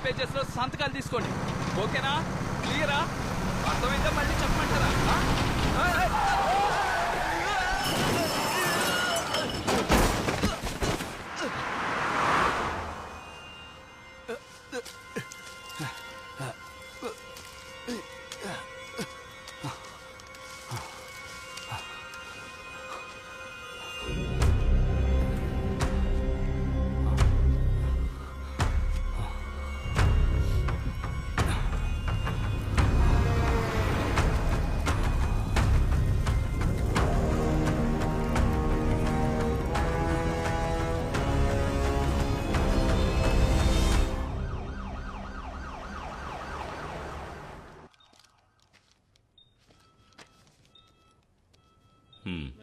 Pages లో సంతకాలు తీసుకోండి. ఓకేనా? క్లియరా? అర్థమైందా? మళ్ళీ చెప్పమంటారా?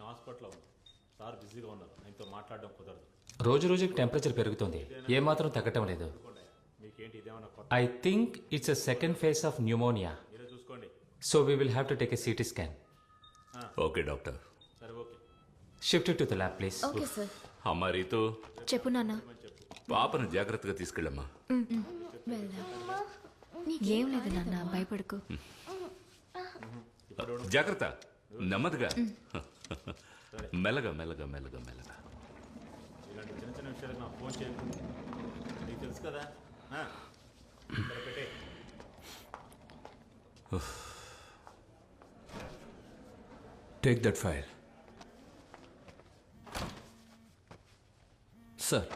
హాస్పిటల్లో సార్ బిజీగా ఉన్నారు, ఆయనతో మాట్లాడడం కుదరదు. రోజు రోజుకి టెంపరేచర్ పెరుగుతుంది, ఏమాత్రం తగ్గటం లేదు. మీకేంటి ఇదేమన్నా కొత్త? I think it's a second phase of pneumonia. మీరే చూసుకోండి. So we will have to take a CT scan. Okay doctor. సరే okay. Shift to the lab please. Okay sir. అమ్మా రీతు, చెప్పు నాన్న. పాపను జాగ్రత్తగా తీసుకెళ్ళమ్మా. వెళ్దాం. ఏం లేదు నాన్న, భయపడకు. జాగ్రత్త, నెమ్మదిగా, మెల్లగా మెల్లగా మెల్లగా మెల్లగా. ఇలాంటి చిన్న చిన్న విషయాలకు నాకు ఫోన్ చేయండి, నీకు తెలుసు కదా. పెట్టే take that file. Sir.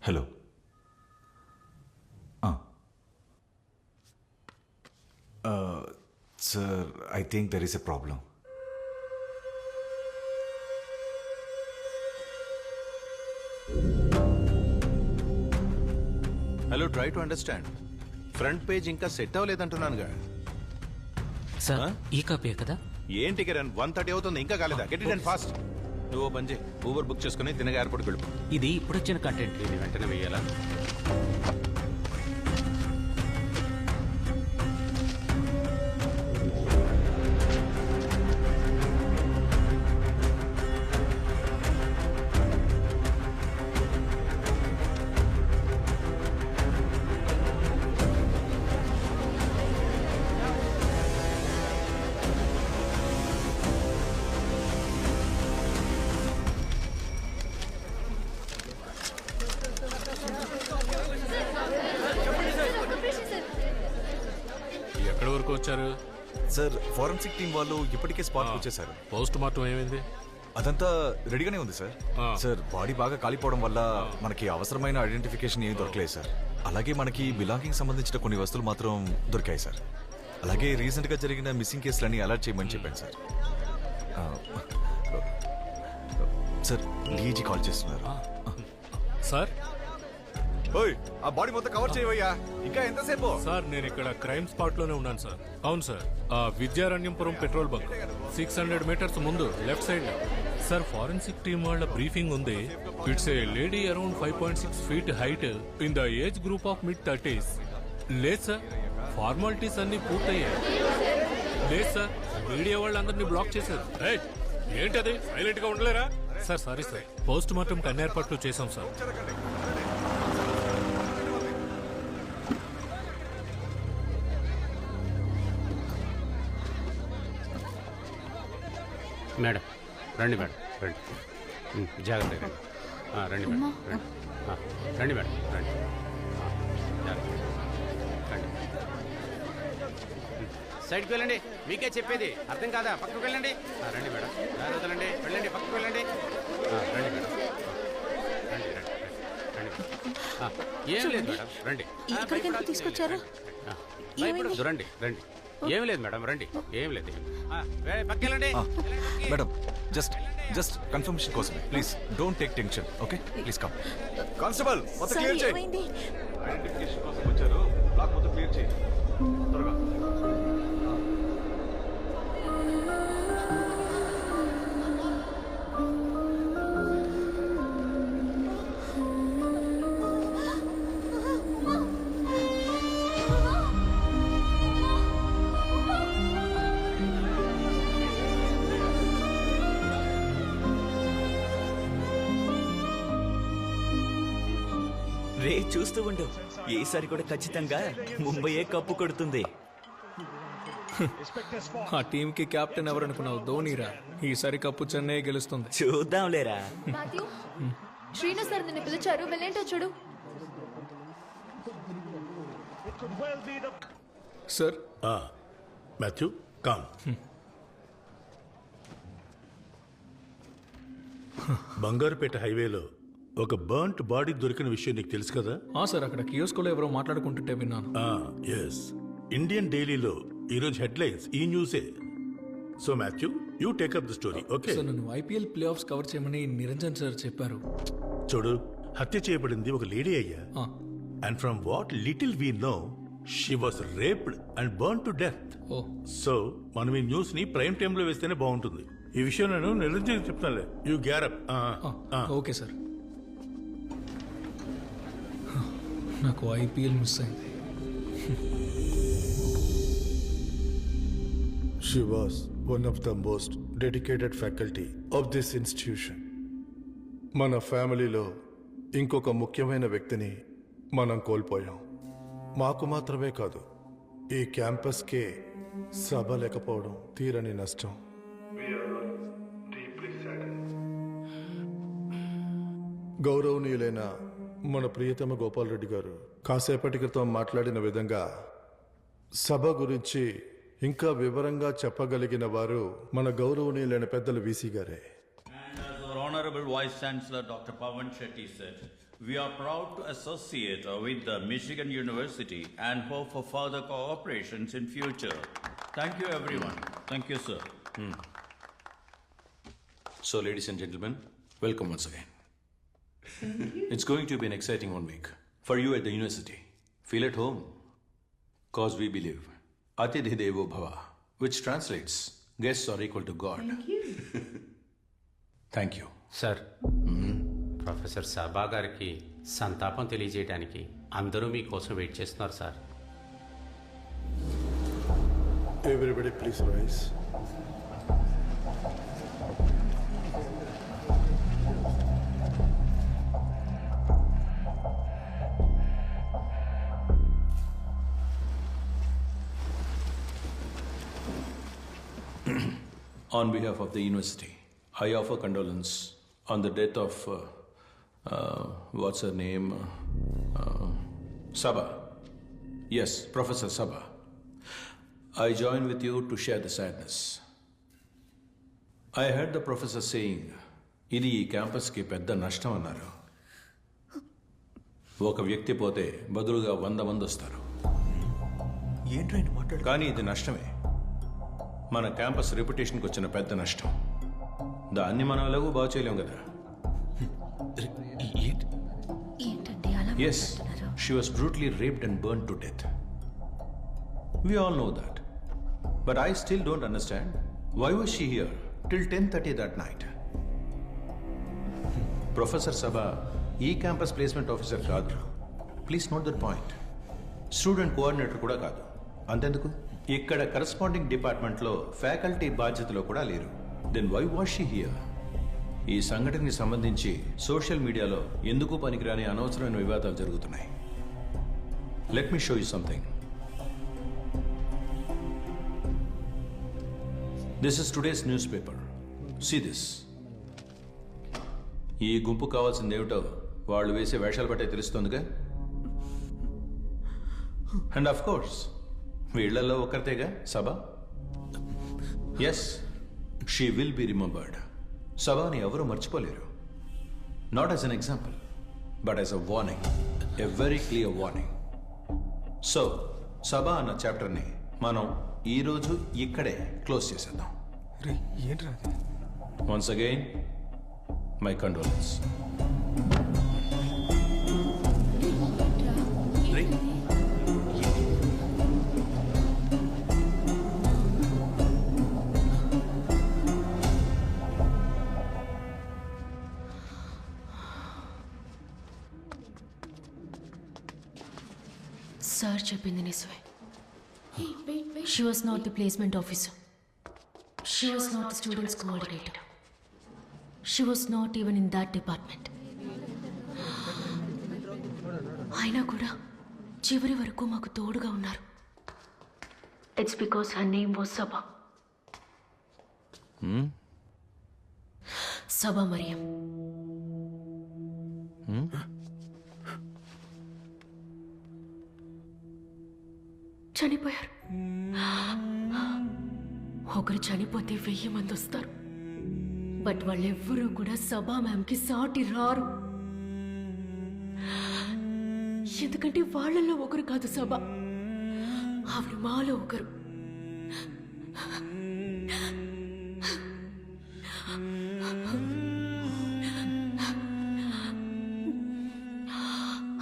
Hello. Sir, I think there is a problem. Hello, try to understand. Front page ఇంకా సెట్ అవ్వలేదంటున్నానుగా. సార్ ఈ కాపీ కదా? ఏంటి కిరణ్, 1:30 అవుతుంది, ఇంకా కాలేదా? Get it and fast. నువ్వు పని చేయి, ఊబర్ బుక్ చేసుకుని తినగా ఎయిర్పోర్ట్కి వెళ్ళిపో. ఇది ఇప్పుడు వచ్చిన కంటెంట్, ఇది వెంటనే వేయాలా? ఎక్కడి వరకు వచ్చారు సార్? ఫారెన్సిక్ టీం వాళ్ళు ఇప్పటికే స్పాట్కి వచ్చేసారు. పోస్ట్ మార్టం ఏమైంది? అదంతా రెడీగానే ఉంది సార్. సార్, బాడీ బాగా కాలిపోవడం వల్ల మనకి అవసరమైన ఐడెంటిఫికేషన్ ఏమీ దొరకలేదు సార్. అలాగే మనకి బిలాంగింగ్ సంబంధించిన కొన్ని వస్తువులు మాత్రం దొరికాయి సార్. అలాగే రీసెంట్ గా జరిగిన మిస్సింగ్ కేసులన్నీ అలర్ట్ చేయమని చెప్పాను సార్. సార్, డీజీ కాల్ చేస్తున్నారు. సార్, ఓయ్, ఆ బాడీ మొత్తం కవర్ చేయవయ్యా. ఇంకా ఎంతసేపు? సార్ నేను ఇక్కడ క్రైమ్ స్పాట్ లోనే ఉన్నాను సార్. అవును సార్, విద్యారణ్యంపురం పెట్రోల్ బంక్ 600 మీటర్స్ ముందు left side. Sir, forensic team వాళ్ళ బ్రీఫింగ్ ఉంది. It's a lady around 5.6 feet height in the age group of mid-30s. లేదు సార్, ఫార్మాలిటీస్ అన్ని పూర్తయ్యాయి. లేదు సార్, మీడియా వాళ్ళందరినీ బ్లాక్ చేశారు. ఏంటది, సైలెంట్ గా ఉండలేరా? Sir sorry sir, post mortem అన్ని ఏర్పాట్లు చేశాం సార్. మేడం రండి, మేడం రండి, జాగ్రత్తగా రండి మేడం, రండి రండి మేడం, రండి రండి. సైడ్కి వెళ్ళండి, మీకే చెప్పేది అర్థం కాదా? పక్కకు వెళ్ళండి. రండి మేడం, వదలండి, వెళ్ళండి, పక్కకు వెళ్ళండి. రండి మేడం, రండి రండి రండి. ఏం లేదు మేడం, రండి. తీసుకొచ్చారు? రండి రండి, ఏం లేదు మేడం, రండి, ఏం లేదు. పక్కెళ్ళండి మేడం, జస్ట్ కన్ఫర్మేషన్ కోసమే. Please don't take tension. Okay, please come. Constable, మొత్తం క్లియర్ చేయి. ఐడెంటిఫికేషన్ కోసం వచ్చారు, బ్లాక్ మొత్తం క్లియర్ చేయి త్వరగా. చూస్తూ ఉండు, ఈసారి కూడా ఖచ్చితంగా ముంబయే కప్పు కొడుతుంది. ఆ టీంకి కెప్టెన్ ఎవరనుకున్నావు? ధోనీరా. ఈసారి కప్పు చెన్నై గెలుస్తుంది. చూద్దాంలేరా. మాథ్యూ, శ్రీను సార్ నిన్ను పిలిచారు, వెళ్ళేంటో చూడు. Sir, Matthew com. బంగారుపేట హైవేలో ఒక బర్న్ట్ బాడీ దొరికిన విషయం నీకు తెలుసు కదా? సార్, అక్కడ కియోస్కోలో ఎవరో మాట్లాడుకుంటుంటే విన్నాను. ఎస్, ఇండియన్ డైలీలో ఈరోజు హెడ్లైన్స్ ఈ న్యూసే. So Mathew, you take up the story. Okay sir, నన్ను ఐపీఎల్ ప్లే ఆఫ్స్ కవర్ చేయమని నిరంజన్ సార్ చెప్పారు. చూడు, హత్య చేయబడింది ఒక లేడీ అయ్యా. And from what little we know, she was raped and burn to death. So మనం ఈ న్యూస్ ని ప్రైమ్ టైమ్ లో వేస్తేనే బాగుంటుంది. ఈ విషయం నేను నిరంజన్ చెప్తానులే. You get up. Okay sir. నాకు ఐపీఎల్ మిస్ అయింది. She was one of the most dedicated faculty of this institution. మన ఫ్యామిలీలో ఇంకొక ముఖ్యమైన వ్యక్తిని మనం కోల్పోయాం. మాకు మాత్రమే కాదు, ఈ క్యాంపస్కే సభ లేకపోవడం తీరని నష్టం. గౌరవనీయులైన మన ప్రియతమ గోపాల్ రెడ్డి గారు కాసేపటి క్రితం మాట్లాడిన విధంగా సభ గురించి ఇంకా వివరంగా చెప్పగలిగిన వారు మన గౌరవనీయులైన పెద్దలు వీసీ గారే. Our Honorable Vice Chancellor Dr. Pawan Shetty said, we are proud to associate with the Michigan University and hope for further cooperations in future. Thank you everyone. Thank you, sir. So, ladies and gentlemen, welcome once again. It's going to be an exciting 1 week for you at the university. Feel at home, cause we believe Atithi Devo Bhava, which translates guests are equal to God. Thank you. Thank you. Sir, professor సభా గారికి సంతాపం తెలియజేయడానికి అందరూ మీకోసం wait చేస్తున్నారు sir. Everybody please rise. On behalf of the university, I offer condolence on the death of, what's her name? Sabha. Yes, Professor Sabha. I join with you to share the sadness. I heard the professor saying, ఇది ఈ క్యాంపస్కి పెద్ద నష్టం అన్నారు. ఒక వ్యక్తి పోతే బదులుగా 100 మంది వస్తారు. కానీ ఇది నష్టమే. మన క్యాంపస్ రెప్యుటేషన్కి వచ్చిన పెద్ద నష్టం. దాన్ని మనం ఎలాగూ బాగు చేయలేం కదా. Yes, she was brutally raped and burn to death. We all know that. But I still don't understand why was she here till 10:30 that night. Professor Sabha, campus placement officer కాదు. Please note that point. Student coordinator కూడా కాదు. అంతెందుకు, ఇక్కడ corresponding డిపార్ట్మెంట్లో faculty బాధ్యతలో కూడా లేరు. Then why was she here? ఈ సంఘటనకి సంబంధించి సోషల్ మీడియాలో ఎందుకు పనికిరాని అనవసరమైన వివాదాలు జరుగుతున్నాయి. Let me show you something. This is today's newspaper. See this. ఈ గుంపు కావాల్సింది ఏమిటో వాళ్ళు వేసే వేషాలు బట్టే తెలుస్తుందిగా. అండ్ ఆఫ్ కోర్స్ వీళ్లలో ఒకరితేగా సభ. Yes, she will be remembered. సభని ఎవరు మర్చిపోలేరు. Not as an example, but as a warning, a very clear warning. So Sabha అన్న చాప్టర్ని మనం ఈరోజు ఇక్కడే క్లోజ్ చేసేద్దాం. Once again my condolence. Sir చెప్పింది నిజమే. She was not the placement officer. She was not the students coordinator. She was not even in that department. అయినా కూడా చివరి వరకు మాకు తోడుగా ఉన్నారు. It's because her name was Saba. Saba Mariam. చనిపోయారు. ఒకరు చనిపోతే 1000 మంది వస్తారు. బట్ వాళ్ళెవ్వరూ కూడా సబా మ్యామ్కి సాటి రారు. ఎందుకంటే వాళ్ళల్లో ఒకరు కాదు సబా, ఆవిడ మాలో ఒకరు.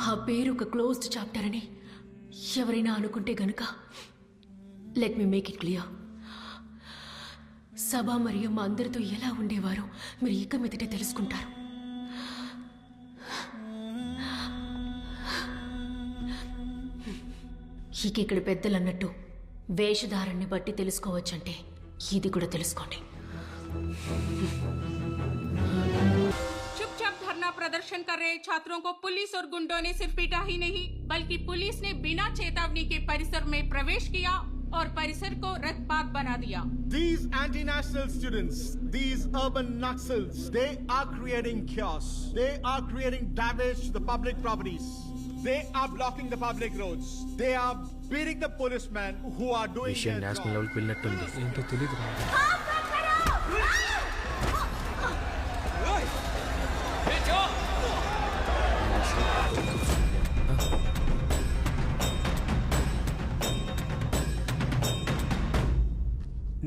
ఆ పేరు ఒక క్లోజ్డ్ చాప్టర్ అని ఎవరైనా అనుకుంటే గనుక let me make it clear. సభ మరియు మా అందరితో ఎలా ఉండేవారో మీరు ఇక మీదటే తెలుసుకుంటారు. ఇక ఇక్కడ పెద్దలు అన్నట్టు వేషధారాన్ని బట్టి తెలుసుకోవచ్చంటే ఇది కూడా తెలుసుకోండి. चुपचाप धरना प्रदर्शन कर रहे छात्रों को पुलिस और गुंडों ने सिर्फ पीटा ही नहीं बल्कि पुलिस ने बिना चेतावनी के परिसर में प्रवेश किया और परिसर को रक्तपात बना दिया. These anti-national students, these urban Naxals, they are creating chaos. They are creating damage to the public properties. They are blocking the public roads. They are beating the policemen who are doing their job. National లెవెల్కి వెళ్ళినట్టుంది. ఏంటో తెలియదు.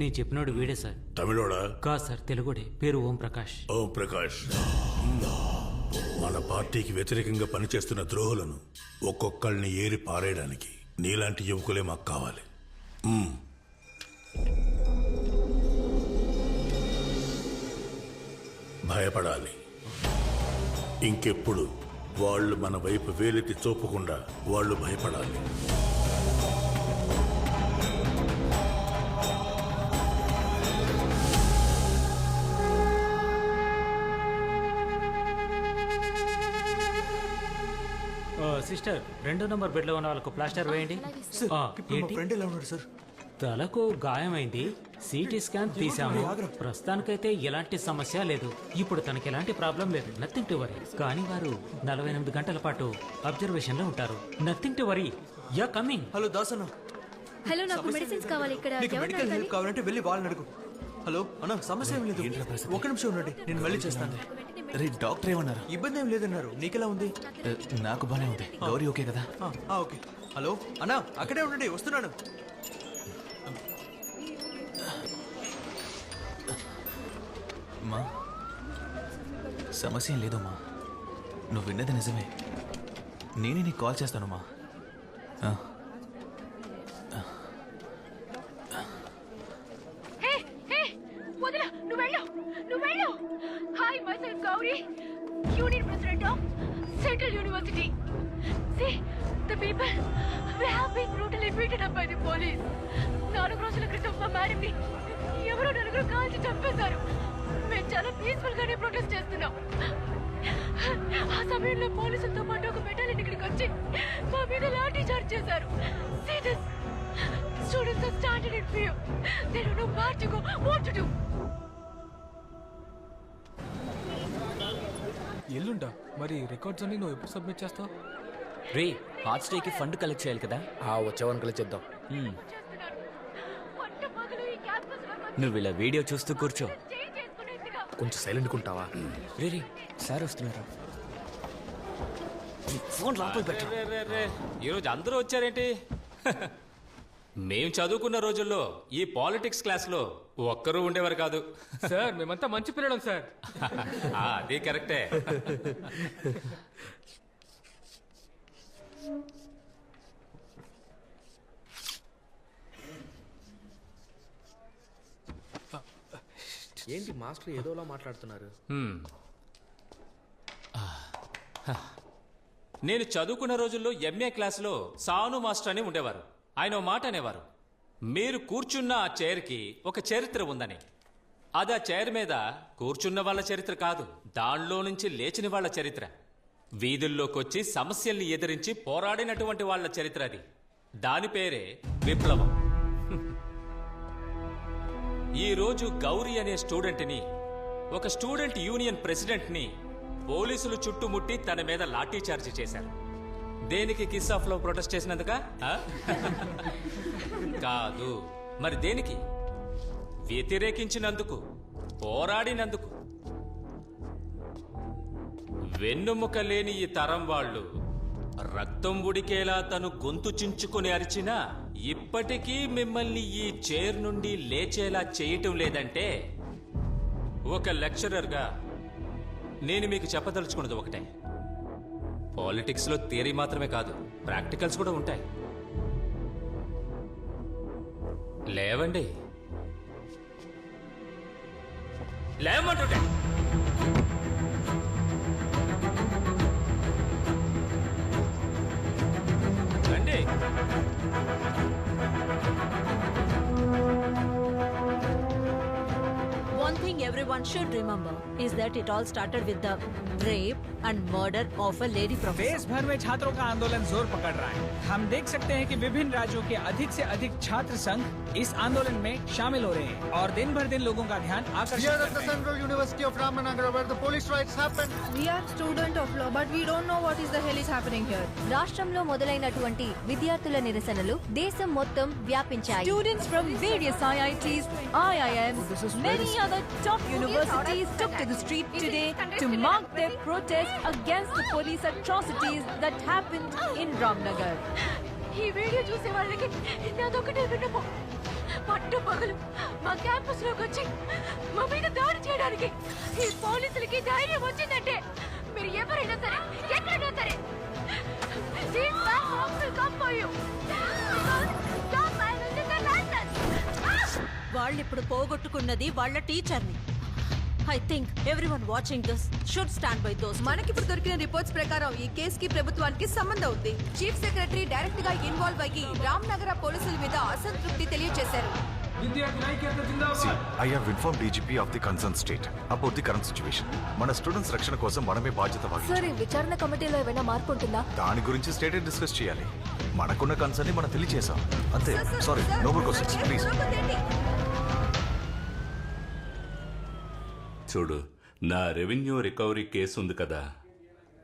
నేను చెప్పినోడు వీడే sir. తమిళోడా? కాదు sir, తెలుగుడే. పేరు ఓం ప్రకాష్. ఓం ప్రకాష్. మన పార్టీకి వ్యతిరేకంగా పనిచేస్తున్న ద్రోహులను ఒక్కొక్కళ్ళని ఏరి పారేయడానికి నీలాంటి యువకులే మాకు కావాలి. భయపడాలి. ఇంకెప్పుడు వాళ్ళు మన వైపు వేలెత్తి చూపకుండా వాళ్ళు భయపడాలి. సిస్టర్, 2 నంబర్ బెడ్ లో ఉన్న వాళ్ళకు ప్లాస్టర్ వేయండి. ఫ్రెండ్ ఎలా ఉన్నాడు సార్? తలకు గాయమైంది. సిటీ స్కాన్ తీసాము. ప్రస్తుతానికైతే ఎలాంటి సమస్య లేదు. ఇప్పుడు తనకి ఎలాంటి ప్రాబ్లం లేదు. Nothing to worry. కానీ వారు 48 గంటల పాటు అబ్జర్వేషన్ లో ఉంటారు. Nothing to worry. Yeah coming. Hello Dasanna. Hello, నాకు మెడిసిన్స్ కావాలి. ఇక్కడ మెడికల్ హెల్ప్ కావాలంటే వెళ్ళి వాళ్ళని అడుగు. హలో అన్న, సమస్య ఏం లేదు. ఒక నిమిషం ఉండండి, నేను మళ్ళీ చేస్తాను. రే, డాక్టర్ ఏమన్నారు? ఇబ్బంది ఏం లేదన్నారు. నీకెలా ఉంది? నాకు బానే ఉంది. గౌరీ ఓకే కదా? ఓకే. హలో అన్నా, అక్కడే ఉండండి, వస్తున్నాను. మా సమస్య ఏం లేదమ్మా. నువ్వు విన్నది నిజమే. నేనే నీకు కాల్ చేస్తానమ్మా. Hi, myself Gauri, Union President of Central University. See, the people, we have been brutally beaten up by the police. 4 రోజుల క్రితం మా మేడంని ఎవరో 4 కాల్చి చంపేశారు. మేము చాలా పీస్ఫుల్ గానే ప్రొటెస్ట్ చేస్తున్నాం. ఆ సమయంలో పోలీసులతో పాటు ఒక బెటాలియన్ ఇక్కడికి వచ్చి మా మీద లాఠీ చార్జ్ చేశారు. See this, students are standing in fear. They don't know where to go, what to do. ఎల్లుండా? మరి రికార్డ్స్ అన్ని నువ్వు ఎప్పుడు సబ్మిట్ చేస్తావు? రే, హార్ట్ స్టేకి ఫండ్ కలెక్ట్ చేయాలి కదా? వచ్చేవారిని కలెక్ట్ చేద్దాం. నువ్వు ఇలా వీడియో చూస్తూ కూర్చో. కొంచెం సైలెంట్ ఉంటావా? రే రే, సార్ వస్తున్నారు. ఫోన్ లోపల పెట్టు. ఈరోజు అందరూ వచ్చారేంటి? మేం చదువుకున్న రోజుల్లో ఈ పాలిటిక్స్ క్లాస్ లో ఒక్కరూ ఉండేవారు కాదు సార్. మేమంతా మంచి పిల్లడం సార్. అది కరెక్టే. ఏంటి మాస్టర్ ఏదోలా మాట్లాడుతున్నారు? నేను చదువుకున్న రోజుల్లో ఎంఏ క్లాసులో సాను మాస్టర్ అని ఉండేవారు. ఆయన ఓ మాట అనేవారు, మీరు కూర్చున్న ఆ చైర్కి ఒక చరిత్ర ఉందని. అది ఆ చైర్ మీద కూర్చున్న వాళ్ళ చరిత్ర కాదు, దానిలో నుంచి లేచిన వాళ్ళ చరిత్ర. వీధుల్లోకొచ్చి సమస్యల్ని ఎదిరించి పోరాడినటువంటి వాళ్ళ చరిత్ర అది. దాని పేరే విప్లవం. ఈ రోజు గౌరీ అనే స్టూడెంట్ని, ఒక స్టూడెంట్ యూనియన్ ప్రెసిడెంట్ని పోలీసులు చుట్టుముట్టి తన మీద లాఠీ చార్జీ చేశారు. దేనికి? కిస్ ఆఫ్ లవ్ ప్రొటెస్ట్ చేసినందుక? కాదు. మరి దేనికి? వ్యతిరేకించినందుకు, పోరాడినందుకు. వెన్నుముక లేని ఈ తరం వాళ్ళు రక్తం ఉడికేలా తను గొంతు చించుకుని అరిచినా ఇప్పటికీ మిమ్మల్ని ఈ చైర్ నుండి లేచేలా చేయటం లేదంటే, ఒక లెక్చరర్గా నేను మీకు చెప్పదలుచుకున్నది ఒకటే. పాలిటిక్స్లో థియరీ మాత్రమే కాదు, ప్రాక్టికల్స్ కూడా ఉంటాయి. లేవండి, లేవమంటుంటే. రండి. One thing everyone should remember is that it all started with the rape and murder of a lady professor. देश भर में छात्रों का आंदोलन जोर पकड़ रहा है. हम देख सकते हैं कि विभिन्न राज्यों के अधिक से अधिक छात्र संघ इस आंदोलन में शामिल हो रहे हैं और दिन भर दिन लोगों का ध्यान आकर्षित कर रहे हैं. Central University of Ramanagara, where the police riots happened. We are student of law, but we don't know what is the hell is happening here. రాష్ట్రంలో మొదలైనటువంటి విద్యార్థుల నిరసనలు దేశం మొత్తం వ్యాపించాయి. Students from various IITs, IIMs, many other top universities took to the street today to mark their protest against the police atrocities that happened in Ramnagar. ఈ video చూసే వాళ్ళకి నాదొకటే విన్నపం. పట్టు పగలు మా క్యాంపస్ లోకి వచ్చి మా మీద దాడి చేయడానికి ఈ పోలీసులకి ధైర్యం వచ్చిందంటే మీరు ఎవరైనా సరే ఎక్కడైనా సరే these bad cops will come for you. Because stop my losing their license. వాళ్ళిప్పుడు పోగొట్టుకున్నది వాళ్ళ టీచర్ని. I think everyone watching this should stand by those. మనకిప్పుడు దొరికిన రిపోర్ట్స్ ప్రకారం ఈ కేసుకి ప్రభుత్వానికి సంబంధం ఉంది. చీఫ్ సెక్రటరీ డైరెక్ట్ గా ఇన్వాల్వ్ అయ్యి రామ్నగర పోలీసుల మీద అసంతృప్తి తెలియజేశారు. I have informed DGP of the concerned state about the current situation. మన స్టూడెంట్స్ రక్షణ కోసం మనమే బాధ్యత వహించాలి. సరే, విచారణ కమిటీలో ఏమైనా మార్పు ఉంటుందా? దాని గురించి స్టేట్ డిస్కస్ చేయాలి. మనకున్న కన్సర్న్ ని మనం తెలియజేసాం అంతే. Sorry, no more questions please. చూడు, నా రెవెన్యూ రికవరీ కేసు ఉంది కదా,